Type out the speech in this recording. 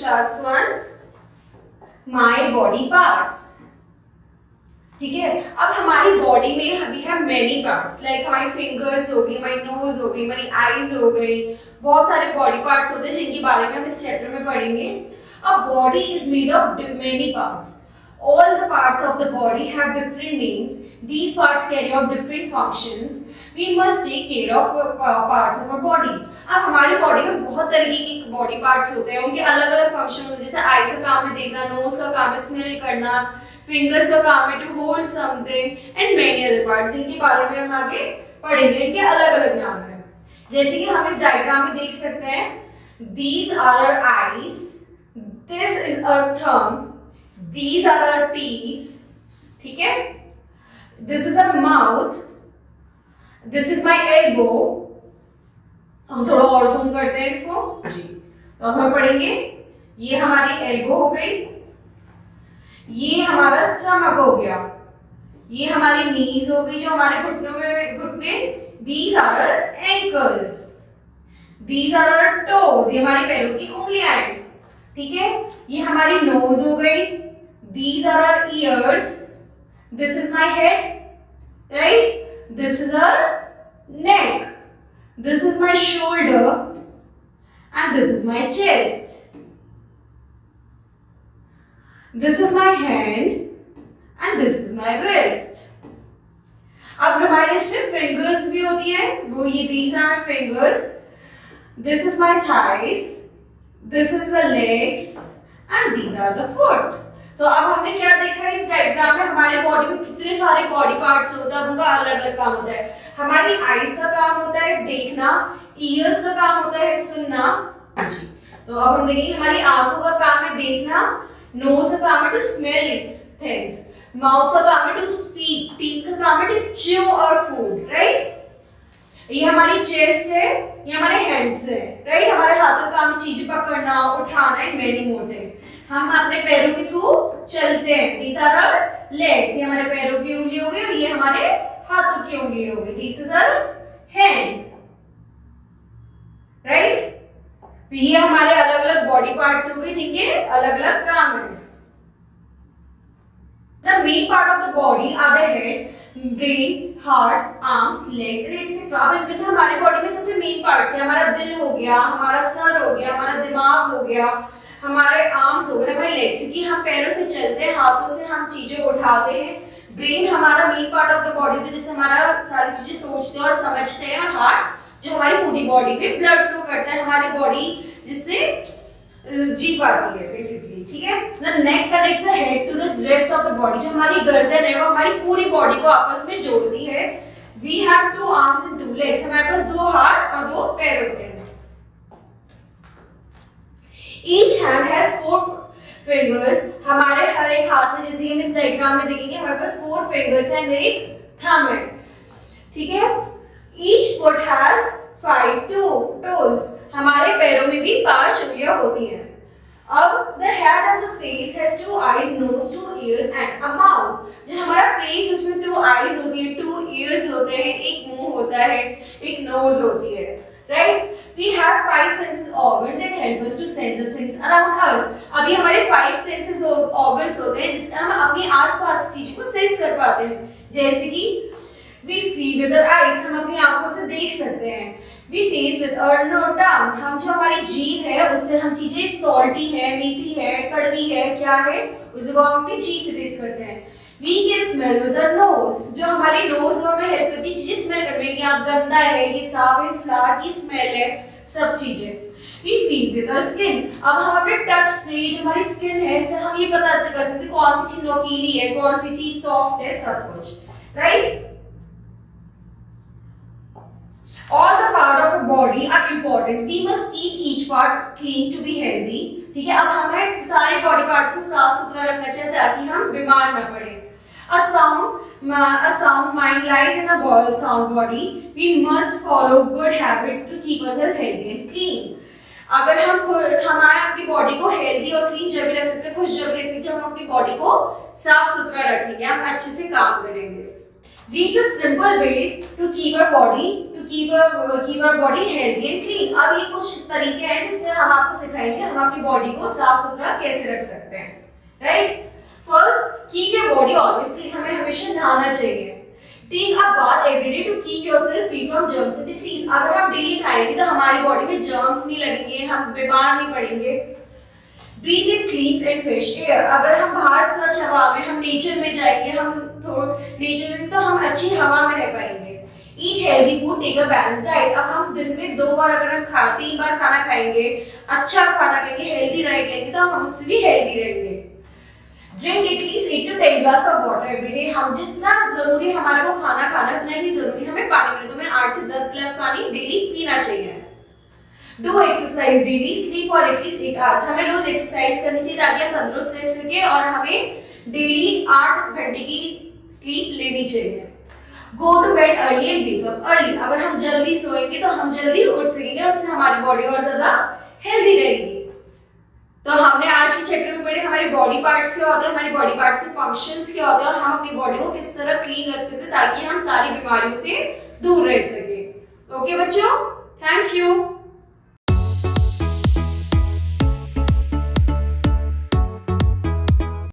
last one, my body parts. ठीक है, अब हमारी बॉडी में we have many parts, like हमारी फिंगर्स हो गई, हमारी नोज हो गई, हमारी आईज हो गई, बहुत सारे बॉडी पार्ट्स होते हैं जिनके बारे में हम इस चैप्टर में पढ़ेंगे. A body is made of many parts. All the parts of the body have different names. These parts carry out different functions. We must take care of parts of our body. अब हमारी body में बहुत तरीके के body parts होते हैं, उनके अलग अलग फंक्शन होते हैं. जैसे आईज का काम है देखना, नोज का काम है स्मेल करना, फिंगर्स का काम है to hold something and many other parts जिनके बारे में हम आगे पढ़ेंगे. इनके अलग अलग नाम है. जैसे कि हम इस डायग्राम में देख सकते हैं, these are our eyes, this is our thumb, these are our teeth, ठीक है, this is our mouth, this is my elbow. हम थोड़ा और जूम करते हैं इसको जी. तो अब हम पढ़ेंगे, ये हमारी एल्बो हो गई, ये हमारा स्टमक हो गया, ये हमारी नीज हो गई जो हमारे घुटनों में घुटने, these are our ankles, these are our toes, ये हमारी पैरों की उंगलियां हैं. ठीक है, ये हमारी नोज हो गई, these are our ears, this is my head, right, this is our neck, this is my shoulder and this is my chest. This is my hand and this is my wrist. अब हमारे इसमें fingers भी होती है, वो ये these are my fingers, this is my thighs, this is the legs and these are the foot. तो अब हमने क्या देखा है इस डायग्राम में, हमारे बॉडी में कितने सारे बॉडी पार्ट्स होते हैं, उनका अलग अलग काम होता है. हमारी आईज का काम होता है देखना, ईयर्स का काम होता है सुनना. तो अब हम देखेंगे हमारी आंखों का काम है देखना, नोज का काम है टू स्मेल थिंग्स, माउथ का काम है टू स्पीक, टीथ का काम है टू च्यू और फूड, राइट. ये हमारी चेस्ट है, ये हमारे हैंड्स है, राइट. हमारे हाथों का काम है चीजें पकड़ना, उठाना एंड मेनी मोर थिंग्स. हम अपने पैरों के थ्रू चलते हैं, these are our legs, ये हमारे पैरों की उंगली हो गई और ये हमारे हाथों की उंगली हो गई, this is our hand, right. तो ये हमारे अलग अलग बॉडी पार्ट्स हो गए जिनके अलग अलग काम है. The main part of the body are the head, brain, heart, arms, legs and etc. अब इनमें से हमारी बॉडी में सबसे मेन पार्ट्स है, हमारा दिल हो गया, हमारा सर हो गया, हमारा दिमाग हो गया, हमारे आर्म्स हो गए, हमारे लेग, क्योंकि हम पैरों से चलते हैं, हाथों से हम चीजें उठाते हैं. ब्रेन हमारा main part of the body है जिससे हमारा सारी चीजें सोचते हैं और समझते हैं. और हार्ट जो हमारी पूरी बॉडी में ब्लड फ्लो करता है, हमारी बॉडी जिससे जी पाती है बेसिकली. ठीक है, the neck connects the head to the rest of the body. जो हमारी गर्दन है वो हमारी पूरी बॉडी को आपस में जोड़ती है. We have 2 arms and 2 legs. हमारे पास 2 हाथ और 2 पैर होते हैं. Each hand has 4 fingers. हमारे हर एक हाथ में, जैसे हम इस डायग्राम में देखेंगे, हमारे पास 4 fingers हैं, एक thumb है. ठीक है, each foot has 5 toes. हमारे पैरों में भी 5 उंगलियां होती हैं. अब the head has a face, has 2 eyes, nose, 2 ears and a mouth. जो हमारा face, उसमें 2 eyes होती है, 2 ears होते हैं, एक मुंह होता है, एक nose होती है. Right? We have 5 senses organ that help us to sense the things around us. अभी हमारे 5 senses organs होते हैं जिससे हम अपनी आसपास की चीजों को सेंस कर पाते हैं. जैसे कि we see with our eyes, हम अपनी आंखों से देख सकते हैं. We taste with our tongue, हम जो हमारी जीभ है उससे हम चीजें सॉल्टी है, मीठी है, कड़वी है, क्या है, उसे को हम अपनी जीभ से टेस्ट करते हैं. We can smell with our nose, जो हमारी नोज हमें हेल्प करती है चीजें स्मेल करने में, यहाँ गंदा है, ये साफ है, फ्लावर की स्मेल है, सब चीजें. We feel with our skin, अब हम अपने टच से जो हमारी स्किन है इससे हम ये पता कर सकते हैं कौन सी चीज नोकीली है, कौन सी चीज सॉफ्ट है, सब कुछ, right. All the part of a body are important. We must keep each part clean to be healthy. ठीक है, अब हमें सारे बॉडी पार्ट्स को साफ सुथरा रखना चाहिए ताकि हम बीमार न पड़े. A sound mind lies in a sound body. We must follow good habits to keep ourselves healthy and clean. अगर हम हमारे अपनी बॉडी को हेल्दी और क्लीन जब भी रख सकते हैं, खुश जब रह सकते हैं, हम अपनी बॉडी को साफ सुथरा रखेंगे, हम अच्छे से काम करेंगे. Read the simple ways to keep our body healthy and clean. अब ये कुछ तरीके हैं जिससे हम आपको सिखाएंगे हम अपनी बॉडी को साफ सुथरा कैसे रख सकते हैं, right? First, keep your body always clean. हमें हमेशा नहाना चाहिए. Take a bath every day to keep yourself free from germs and disease. अगर हम डेली नहाएंगे तो हमारी बॉडी में जर्म्स नहीं लगेंगे, हम बीमार नहीं पड़ेंगे. Breathe in clean and fresh air. अगर हम बाहर स्वच्छ हवा में, हम नेचर में जाएंगे, हम नेचर में, तो हम अच्छी हवा में रह पाएंगे. Eat healthy food, take a balance diet. अब हम दिन में 2 बार अगर हम 3 बार खाना खाएंगे, अच्छा खाना खाएंगे, हेल्दी डाइट लेंगे, तो हम उससे भी हेल्दी रहेंगे. Drink at least 8 to 10 glass of water every day. हम जितना जरूरी हमारे को खाना खाना उतना ही जरूरी हमें पानी पीना. तो हमें 8 से 10 ग्लास पानी डेली पीना चाहिए. Do exercise daily, sleep for at least 8 hours. हमें रोज एक्सरसाइज करनी चाहिए ताकि हम तंदुरुस्त रह सके और हमें डेली 8 घंटे की स्लीप लेनी चाहिए. Go to bed early and wake up early. अगर हम जल्दी सोएंगे तो हम जल्दी उठ सकेंगे, उससे हमारी बॉडी और ज्यादा हेल्दी रहेगी. तो हमने आज के चैप्टर में पढ़े हमारे बॉडी पार्ट्स क्या होते हैं, हमारी बॉडी पार्ट्स के फंक्शंस क्या होते हैं और हम अपनी बॉडी को किस तरह क्लीन रख सकते हैं ताकि हम सारी बीमारियों से दूर रह सके. ओके बच्चों, थैंक यू.